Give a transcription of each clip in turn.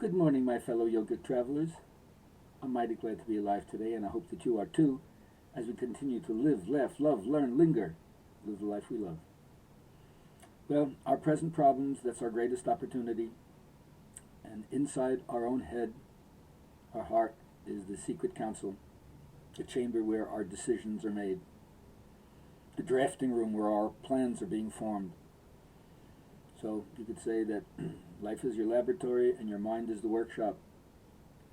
Good morning, my fellow yogic travelers. I'm mighty glad to be alive today, and I hope that you are too, as we continue to live, laugh, love, learn, linger, live the life we love. Well, our present problems, that's our greatest opportunity. And inside our own head, our heart, is the secret council, the chamber where our decisions are made, the drafting room where our plans are being formed. So you could say that life is your laboratory and your mind is the workshop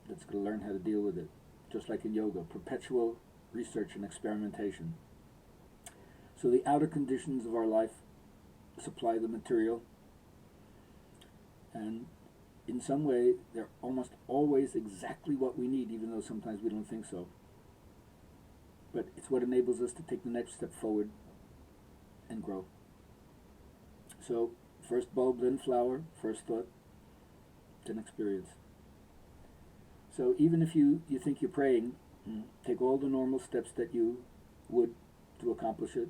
that's going to learn how to deal with it. Just like in yoga, perpetual research and experimentation. So the outer conditions of our life supply the material, and in some way they're almost always exactly what we need, even though sometimes we don't think so. But it's what enables us to take the next step forward and grow. So first bulb, then flower, first thought, then experience. So even if you think you're praying, take all the normal steps that you would to accomplish it,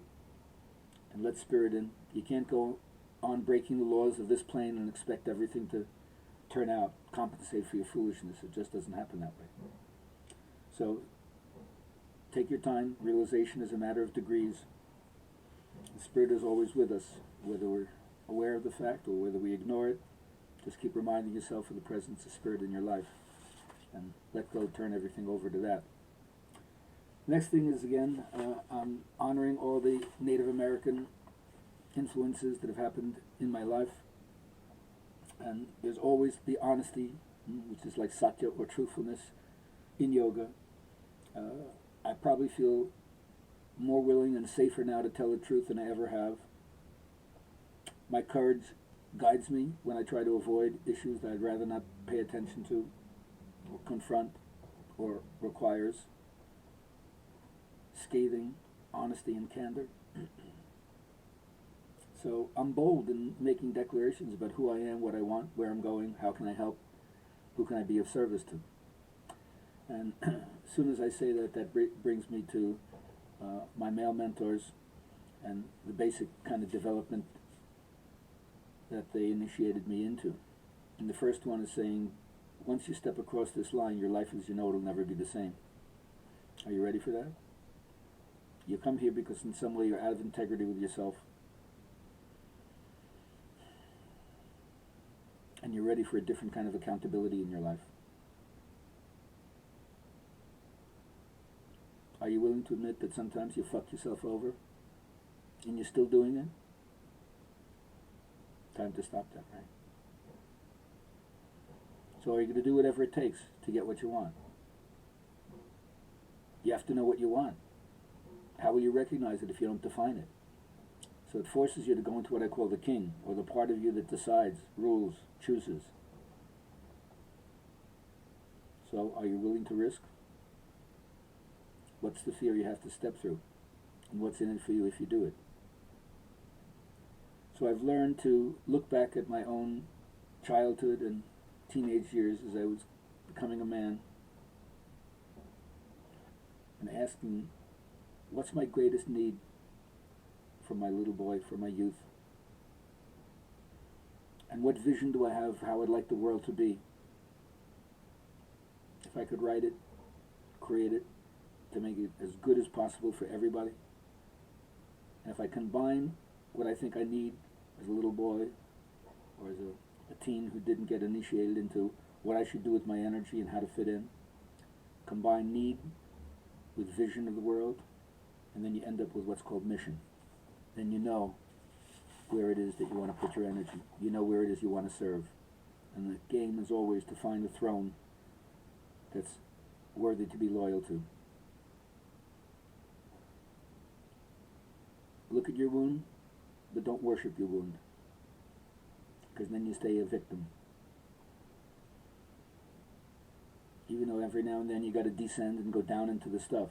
and let spirit in. You can't go on breaking the laws of this plane and expect everything to turn out, compensate for your foolishness. It just doesn't happen that way. So take your time. Realization is a matter of degrees. The spirit is always with us, whether we're aware of the fact or whether we ignore it. Just keep reminding yourself of the presence of spirit in your life, and let go, turn everything over to that. Next thing is, again, I'm honoring all the Native American influences that have happened in my life. And there's always the honesty, which is like satya or truthfulness in yoga. I probably feel more willing and safer now to tell the truth than I ever have. My courage guides me when I try to avoid issues that I'd rather not pay attention to or confront, or requires scathing honesty and candor. So I'm bold in making declarations about who I am, what I want, where I'm going, how can I help, who can I be of service to. And as soon as I say that, that brings me to my male mentors and the basic kind of development that they initiated me into. And the first one is saying, once you step across this line, your life as you know it will never be the same. Are you ready for that? You come here because in some way you're out of integrity with yourself. And you're ready for a different kind of accountability in your life. Are you willing to admit that sometimes you fucked yourself over and you're still doing it? Time to stop that, right? So are you going to do whatever it takes to get what you want? You have to know what you want. How will you recognize it if you don't define it? So it forces you to go into what I call the king, or the part of you that decides, rules, chooses. So are you willing to risk? What's the fear you have to step through? And what's in it for you if you do it? So I've learned to look back at my own childhood and teenage years as I was becoming a man and asking, what's my greatest need for my little boy, for my youth? And what vision do I have, how I'd like the world to be? If I could write it, create it, to make it as good as possible for everybody. And if I combine what I think I need as a little boy or as a teen who didn't get initiated into what I should do with my energy and how to fit in, combine need with vision of the world, and then you end up with what's called mission. Then you know where it is that you want to put your energy. You know where it is you want to serve. And the game is always to find a throne that's worthy to be loyal to. Look at your wound, but don't worship your wound, because then you stay a victim. Even though every now and then you got to descend and go down into the stuff.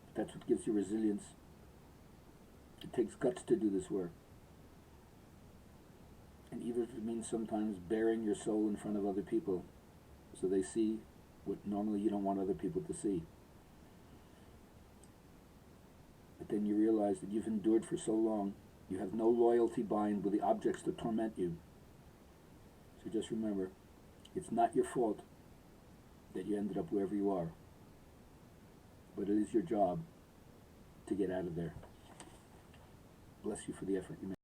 But that's what gives you resilience. It takes guts to do this work. And even if it means sometimes bearing your soul in front of other people so they see what normally you don't want other people to see. But then you realize that you've endured for so long, you have no loyalty bind with the objects that torment you. just remember, it's not your fault that you ended up wherever you are, but it is your job to get out of there. Bless you for the effort you made.